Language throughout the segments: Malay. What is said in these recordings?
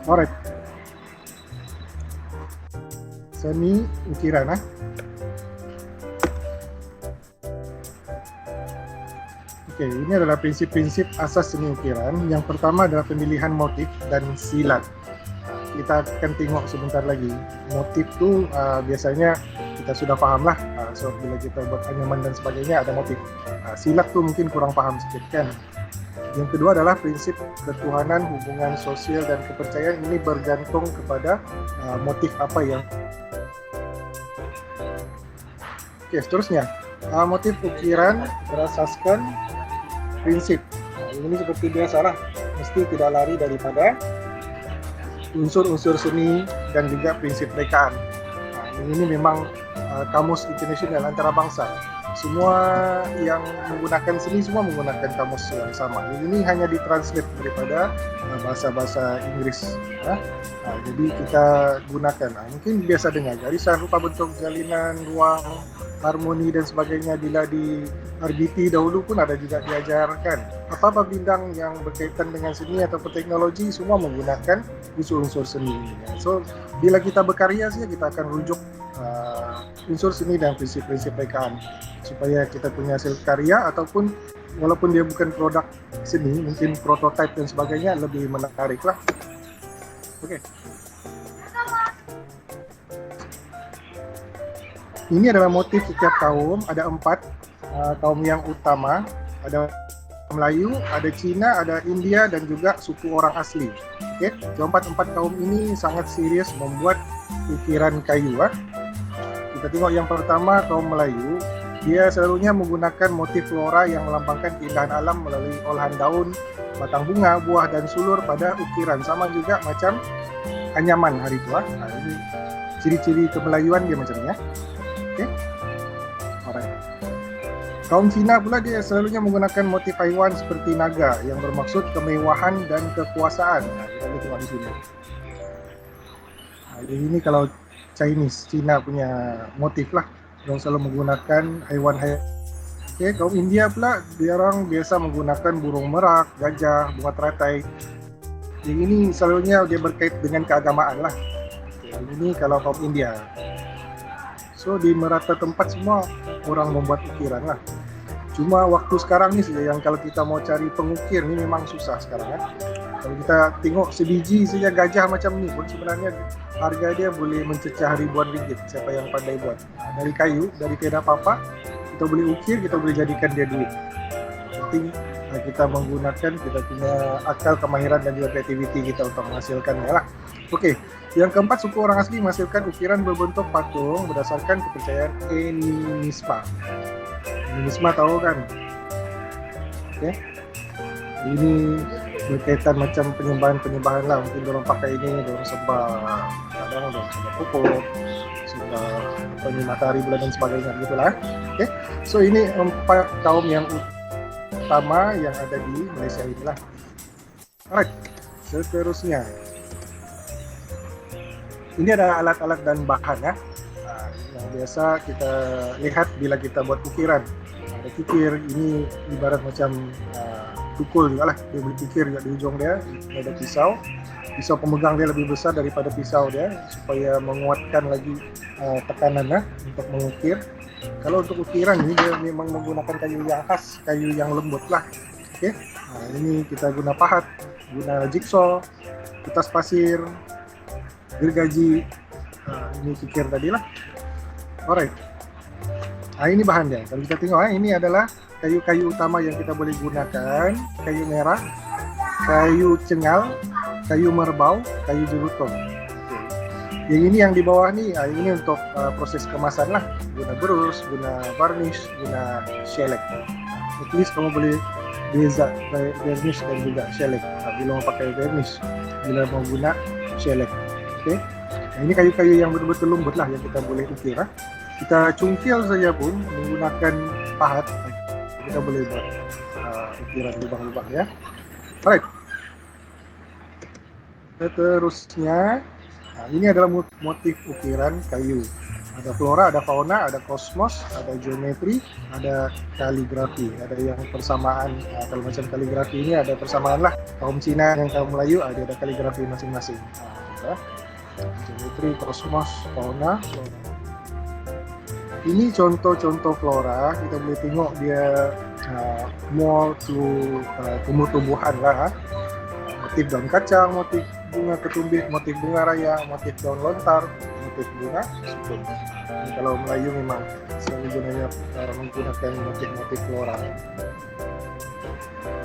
Alright, seni ukiran. Oke, ini adalah prinsip-prinsip asas seni ukiran. Yang pertama adalah pemilihan motif dan silat. Kita akan tengok sebentar lagi. Motif tu biasanya kita sudah paham lah. So bila kita buat anyaman dan sebagainya ada motif. Silat tu mungkin kurang paham sedikit kan. Yang kedua adalah prinsip ketuhanan, hubungan sosial dan kepercayaan. Ini bergantung kepada motif apa yang. Oke, seterusnya motif ukiran berasaskan prinsip. Ini seperti biasalah, mesti tidak lari daripada unsur-unsur seni dan juga prinsip rekaan. Ini memang kamus internasional antarabangsa. Semua yang menggunakan seni semua menggunakan kamus yang sama. Ini hanya ditranslate daripada bahasa-bahasa Inggris. Jadi kita gunakan. Mungkin biasa dengar garisan, rupa, bentuk, jalinan, ruang, harmoni dan sebagainya. Bila di RBT dahulu pun ada juga diajarkan. Apa-apa bidang yang berkaitan dengan seni atau teknologi semua menggunakan unsur-unsur seni. So bila kita berkarya saja kita akan rujuk unsur seni dan prinsip-prinsip rekaan supaya kita punya hasil karya ataupun walaupun dia bukan produk seni, mungkin prototipe dan sebagainya lebih menarik lah. Oke. Ini adalah motif setiap kaum, ada 4 kaum yang utama, ada Melayu, ada Cina, ada India dan juga suku orang asli. Oke, keempat kaum ini sangat serius membuat ukiran kayu. Kita tengok yang pertama, kaum Melayu. Dia selalunya menggunakan motif flora yang melambangkan keindahan alam melalui olahan daun, batang bunga, buah dan sulur pada ukiran. Sama juga macam anyaman hari tua. Ini ciri-ciri kemelayuan dia macam ni. Oke. Alright. Kaum Cina pula dia selalunya menggunakan motif haiwan seperti naga yang bermaksud kemewahan dan kekuasaan. Kita boleh tengok di sini. Jadi ini kalau Chinese, Cina punya motif lah. Yang selalu menggunakan haiwan-haiwan. Oke, kaum India pula dia orang biasa menggunakan burung merak, gajah, bunga teratai. Yang ini selalunya dia berkait dengan keagamaan lah. Yang ini kalau kaum India. So di merata tempat semua orang membuat ukiran lah. Cuma waktu sekarang ni saja yang kalau kita mau cari pengukir ni memang susah sekarang. Kalau kita tengok sebiji saja gajah macam ni pun sebenarnya harga dia boleh mencecah ribuan ringgit siapa yang pandai buat. Dari kayu, dari tiada apa-apa, kita boleh ukir, kita boleh jadikan dia duit. Penting kita menggunakan kita punya akal, kemahiran dan juga kreativiti kita untuk menghasilkannya lah. Oke, yang keempat, suku orang asli menghasilkan ukiran berbentuk patung berdasarkan kepercayaan animisme. Animisme tahu kan? Oke. Ini berkaitan macam penyembahan lah, mungkin orang pakai ini, orang sembah kadang orang sembah pupuk, sembah matahari, bulan dan sebagainya gitulah. Oke. So ini 4 kaum yang utama yang ada di Malaysia inilah. Alright, seterusnya ini ada alat-alat dan bahan yang biasa kita lihat bila kita buat ukiran. Ada kikir, ini ibarat macam tukul juga lah, dia boleh kikir juga di ujung dia. Ada pisau pemegang dia lebih besar daripada pisau dia supaya menguatkan lagi tekanan untuk mengukir. Kalau untuk ukiran ini dia memang menggunakan kayu yang khas, kayu yang lembut lah. Oke. Ini kita guna pahat, guna jigsaw, kertas pasir, gergaji, ini kikir tadi lah. Alright. Ini bahan dia. Kalau kita tengok ini adalah kayu-kayu utama yang kita boleh gunakan. Kayu merah, kayu cengal, kayu merbau, kayu jerutong. Yang ini yang di bawah nih, ini untuk proses kemasan lah. Guna berus, guna varnish, guna shellac. At least kamu boleh beza varnish dan juga shellac. Bila mau pakai varnish, bila mau guna shellac. Oke. Ini kayu-kayu yang betul-betul lembut lah yang kita boleh ukir. Kita cungkil saja pun menggunakan pahat, kita boleh buat ukiran lubang-lubang ya. Alright. Seterusnya, ini adalah motif ukiran kayu. Ada flora, ada fauna, ada kosmos, ada geometri, ada kaligrafi, ada yang persamaan. Nah, kalau macam kaligrafi ini ada persamaan lah. Kaum Cina yang kaum Melayu ada kaligrafi masing-masing. Nah, geometri, kosmos, fauna, flora. Ini contoh-contoh flora, kita boleh tengok dia more to tumbuh-tumbuhan lah. Motif daun kacang, motif bunga ketumbit, motif bunga raya, motif daun lontar, motif bunga sukun. Ini kalau Melayu memang selalu menggunakan motif-motif flora.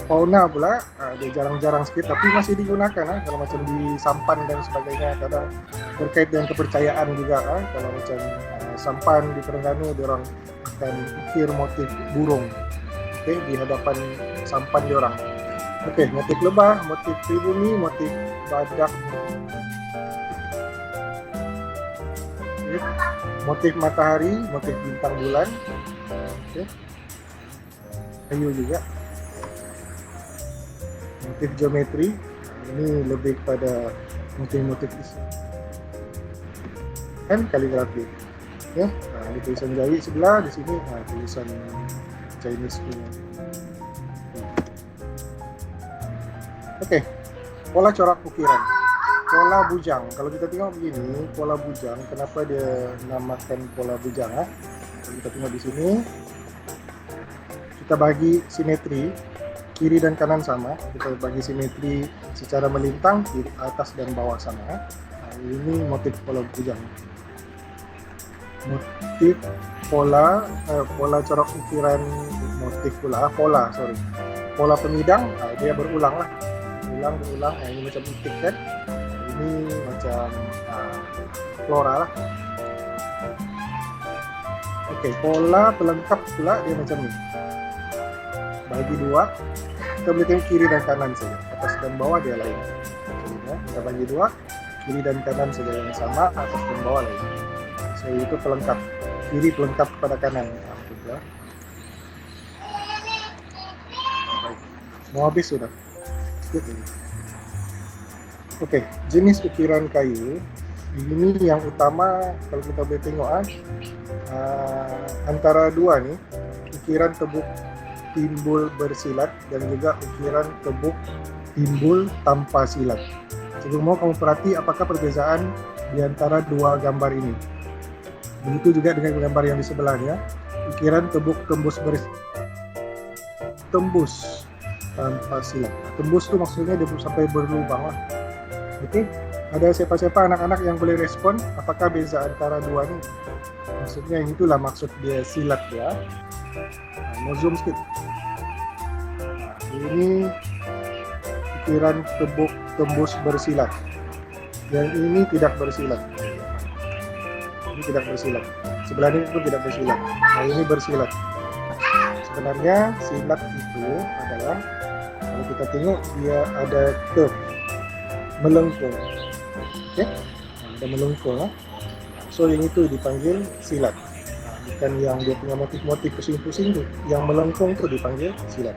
Fauna pula dia jarang-jarang sedikit tapi masih digunakan kalau macam di sampan dan sebagainya, kadang terkait dengan kepercayaan juga kalau macam sampan di Terengganu dia orang akan ukir motif burung di hadapan sampan dia orang. Motif lebah, motif pribumi, motif badak, motif matahari, motif bintang bulan, kayu juga, motif geometri. Ini lebih pada motif-motif Islam kan kaligrafi. Di tulisan Jawi sebelah, di sini tulisan Chinese punya. Pola corak ukiran, pola bujang. Kalau kita tengok begini, pola bujang, kenapa dia namakan pola bujang? Kalau kita tengok di sini, kita bagi simetri kiri dan kanan sama. Kita bagi simetri secara melintang, kiri, atas dan bawah sama. Ini motif pola bujang. Motif pola corak ukiran, motif pula pola pemidang, dia berulang lah. Berulang. Ini macam itik kan, ini macam flora lah. Pola pelengkap pula dia macam ni, bagi dua. Kita boleh tengok kiri dan kanan saja, atas dan bawah dia lain. Kita bagi dua, kiri dan kanan saja yang sama, atas dan bawah lain. So itu pelengkap, kiri pelengkap kepada kanan. Mau habis sudah. Jenis ukiran kayu ini yang utama kalau kita boleh tengok antara dua nih, ukiran tebuk timbul bersilat dan juga ukiran tebuk timbul tanpa silat. Sebelum mau kamu perhati apakah perbezaan di antara dua gambar ini. Begitu juga dengan gambar yang di sebelahnya, ukiran tebuk tembus tanpa silat. Tembus itu maksudnya dia sampai berlubang lah. Ada siapa-siapa anak-anak yang boleh respon apakah beza antara dua ini? Maksudnya itulah maksud dia silat ya. Mau zoom sedikit. Ini ukiran tebuk tembus bersilat. Yang ini tidak bersilat. Ini tidak bersilat. Sebelah ini pun tidak bersilat. Ini bersilat. Sebenarnya silat itu adalah, kalau kita tengok dia ada curve, melengkung. Ada melengkung. So yang itu dipanggil silat. Bukan yang dia punya motif-motif pusing-pusing tu. Yang melengkung tu dipanggil silat.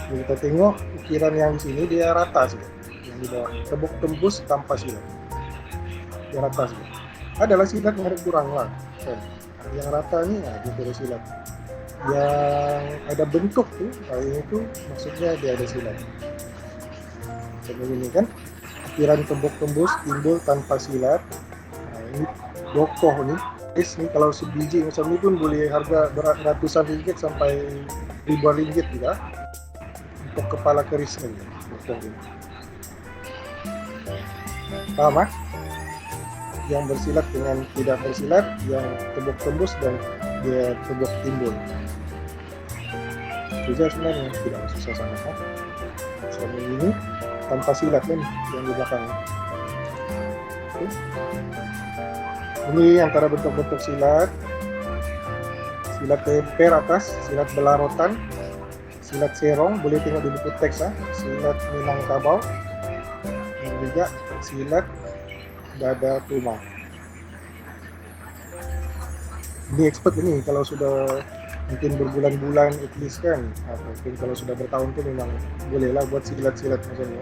Jadi kita tengok ukiran yang di sini dia rata saja. Yang di bawah tebuk tembus tanpa silat. Dia rata saja. Adalah silat yang ada kurang lah. Yang rata ni dia ada silat. Yang ada bentuk tu, itu maksudnya dia ada silat. Seperti ini kan, ukiran tembuk tembus timbul tanpa silat. Ini dokoh ni. Ni kalau sebiji macam ni pun boleh harga ratusan ringgit sampai ribuan ringgit juga. Untuk kepala keris ni. Paham Yang bersilat dengan tidak bersilat, yang tembuk tembus dan dia tembuk timbul. Juga sebenarnya tidak susah sangat. Selama ini tanpa silat kan yang di belakang. Ini antara bentuk-bentuk silat. Silat temper atas, silat belarotan, silat serong, boleh tengok di buku teks silat Minangkabau, dan juga silat dada tumah. Ini expert ini kalau sudah mungkin berbulan-bulan at least kan, mungkin kalau sudah bertahun tu memang bolehlah buat silat-silat macam ni